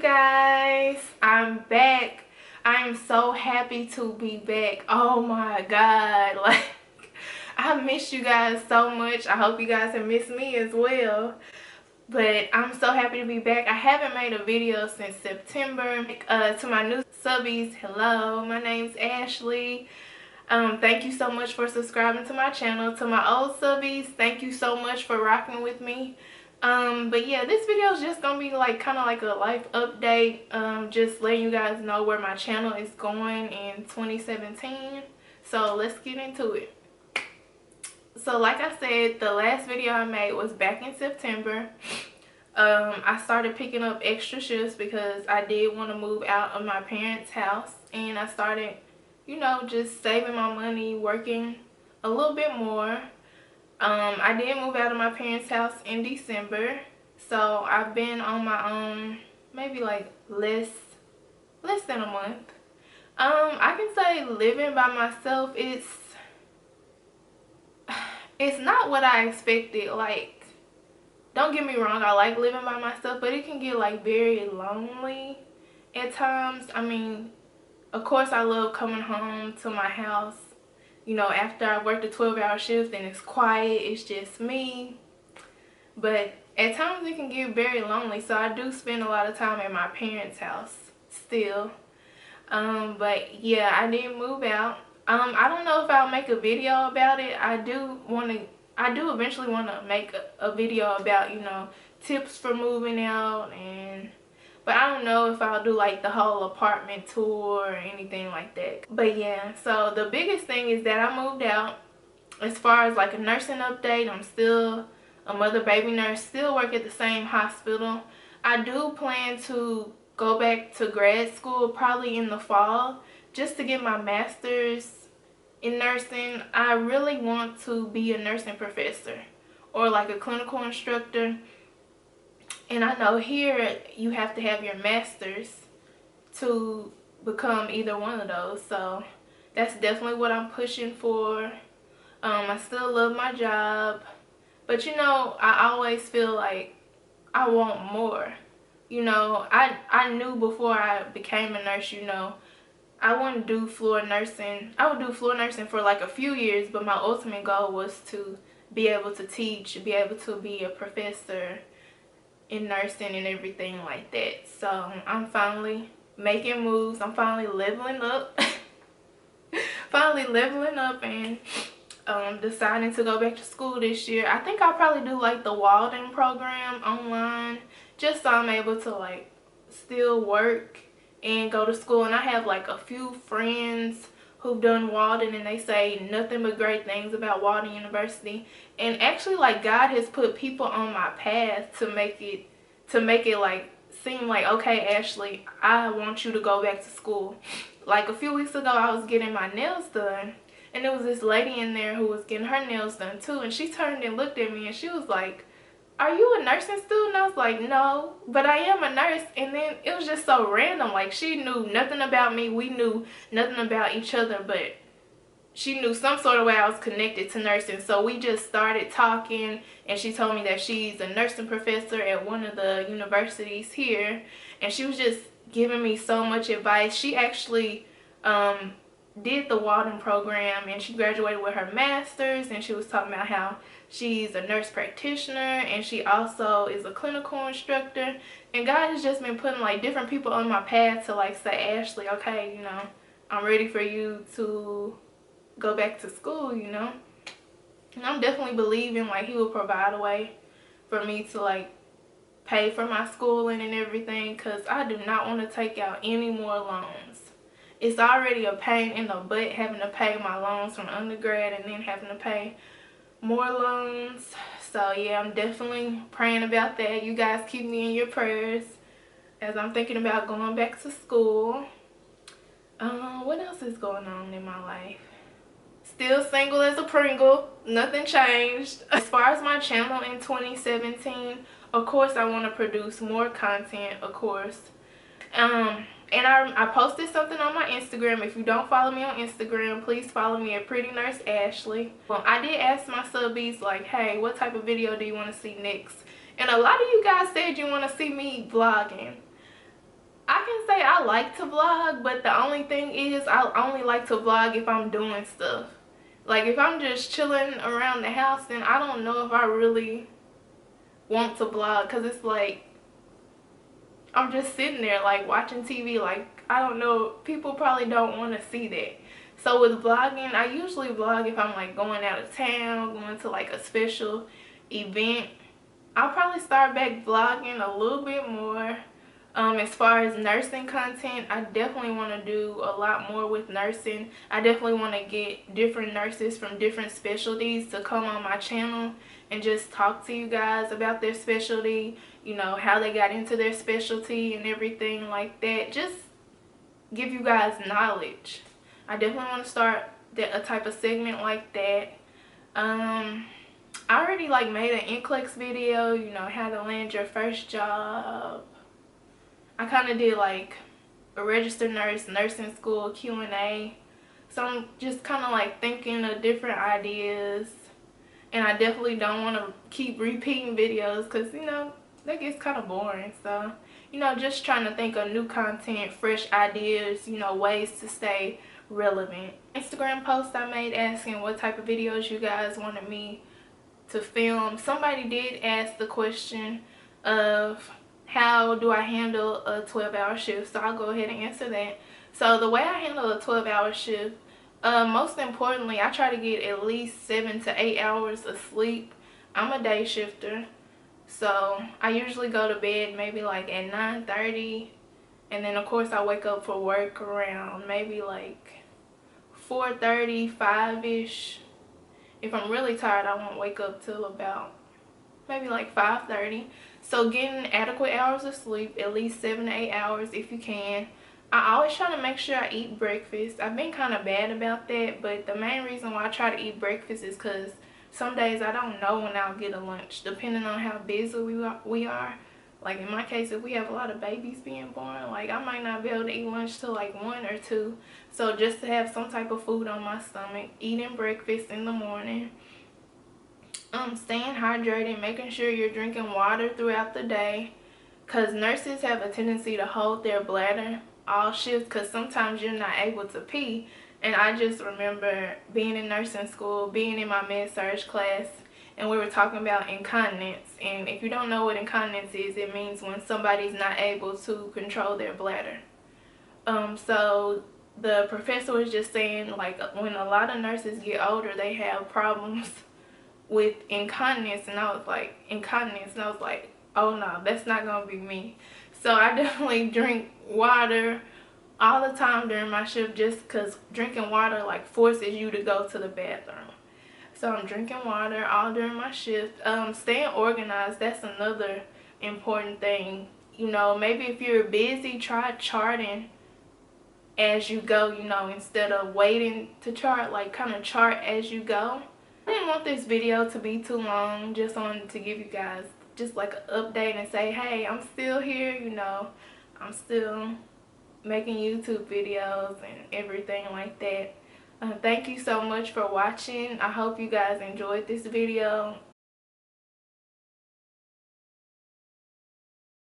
guys, I'm back. I am so happy to be back. Oh my god, like I miss you guys so much. I hope you guys have missed me as well. But I'm so happy to be back. I haven't made a video since September. To my new subbies, hello, my name's Ashley. Thank you so much for subscribing to my channel. To my old subbies, thank you so much for rocking with me. But yeah, this video is just gonna be like kind of like a life update, just letting you guys know where my channel is going in 2017. So let's get into it. So like I said, the last video I made was back in September. I started picking up extra shifts because I did want to move out of my parents' house, and I started, you know, just saving my money, working a little bit more. I did move out of my parents' house in December, so I've been on my own maybe like less than a month. I can say living by myself, it's not what I expected. Like, don't get me wrong, I like living by myself, but it can get like very lonely at times. I mean, of course I love coming home to my house, you know, after I worked a 12-hour shift and it's quiet, it's just me. But at times it can get very lonely, so I do spend a lot of time at my parents' house still. But yeah, I did move out. I don't know if I'll make a video about it. I do eventually want to make a video about, you know, tips for moving out, but I don't know if I'll do like the whole apartment tour or anything like that. But yeah, so the biggest thing is that I moved out. As far as like a nursing update, I'm still a mother baby nurse, still work at the same hospital. I do plan to go back to grad school probably in the fall just to get my master's in nursing. I really want to be a nursing professor or like a clinical instructor. And I know here you have to have your master's to become either one of those. So that's definitely what I'm pushing for. I still love my job, but you know, I always feel like I want more. You know, I knew before I became a nurse, you know, I want to do floor nursing. I would do floor nursing for like a few years, but my ultimate goal was to be able to teach, be able to be a professor in nursing and everything like that. So I'm finally making moves. I'm finally leveling up. Finally leveling up and deciding to go back to school this year. I think I'll probably do like the Walden program online, just so I'm able to like still work and go to school. And I have like a few friends who've done Walden, and they say nothing but great things about Walden University. And actually, like, God has put people on my path to make it like seem like, okay, Ashley, I want you to go back to school. Like a few weeks ago, I was getting my nails done, and there was this lady in there who was getting her nails done too, and she turned and looked at me and she was like, "Are you a nursing student?" I was like, "No, but I am a nurse." And then it was just so random. Like, she knew nothing about me. We knew nothing about each other, but she knew some sort of way I was connected to nursing. So we just started talking, and she told me that she's a nursing professor at one of the universities here, and she was just giving me so much advice. She actually did the Walden program, and she graduated with her master's, and she was talking about how she's a nurse practitioner, and she also is a clinical instructor. And God has just been putting like different people on my path to like say, "Ashley, okay, you know, I'm ready for you to go back to school," you know. And I'm definitely believing like he will provide a way for me to like pay for my schooling and everything, because I do not want to take out any more loans. It's already a pain in the butt having to pay my loans from undergrad and then having to pay more loans. So yeah, I'm definitely praying about that. You guys keep me in your prayers as I'm thinking about going back to school. What else is going on in my life? Still single as a Pringle. Nothing changed. As far as my channel in 2017, of course I want to produce more content, of course. And I posted something on my Instagram. If you don't follow me on Instagram, please follow me at Prettynurseashley. Well, I did ask my subbies like, hey, what type of video do you want to see next? And a lot of you guys said you want to see me vlogging. say I like to vlog, but the only thing is I only like to vlog if I'm doing stuff. Like if I'm just chilling around the house, then I don't know if I really want to vlog, because it's like I'm just sitting there like watching TV. Like I don't know, people probably don't want to see that. So with vlogging, I usually vlog if I'm like going out of town, going to like a special event. I'll probably start back vlogging a little bit more. As far as nursing content, I definitely want to do a lot more with nursing. I definitely want to get different nurses from different specialties to come on my channel and just talk to you guys about their specialty, you know, how they got into their specialty and everything like that. Just give you guys knowledge. I definitely want to start a type of segment like that. I already like made an NCLEX video, you know, how to land your first job. I kind of did like a registered nurse, nursing school Q&A. So I'm just kind of like thinking of different ideas. And I definitely don't want to keep repeating videos because, you know, that gets kind of boring. So, you know, just trying to think of new content, fresh ideas, you know, ways to stay relevant. Instagram post I made asking what type of videos you guys wanted me to film. Somebody did ask the question of how do I handle a 12-hour shift, so I'll go ahead and answer that. So the way I handle a 12-hour shift, most importantly, I try to get at least 7 to 8 hours of sleep. I'm a day shifter, so I usually go to bed maybe like at 9:30, and then of course I wake up for work around maybe like 4:30, 5-ish. If I'm really tired, I won't wake up till about maybe like 5:30. So getting adequate hours of sleep, at least 7 to 8 hours if you can. I always try to make sure I eat breakfast. I've been kind of bad about that, but the main reason why I try to eat breakfast is because some days I don't know when I'll get a lunch, depending on how busy we are. Like in my case, if we have a lot of babies being born, like I might not be able to eat lunch till like 1 or 2. So just to have some type of food on my stomach, eating breakfast in the morning, staying hydrated, making sure you're drinking water throughout the day, because nurses have a tendency to hold their bladder all shifts because sometimes you're not able to pee. And I just remember being in nursing school, being in my med-surg class, and we were talking about incontinence. And if you don't know what incontinence is, it means when somebody's not able to control their bladder. So the professor was just saying, like, when a lot of nurses get older, they have problems with incontinence. And I was like, incontinence? And I was like, oh no, that's not gonna be me. So I definitely drink water all the time during my shift, just because drinking water like forces you to go to the bathroom. So I'm drinking water all during my shift. Staying organized, that's another important thing. You know, maybe if you're busy, try charting as you go, you know, instead of waiting to chart, like kind of chart as you go. I didn't want this video to be too long, just wanted to give you guys just like an update and say, hey, I'm still here, you know, I'm still making YouTube videos and everything like that. Thank you so much for watching. I hope you guys enjoyed this video.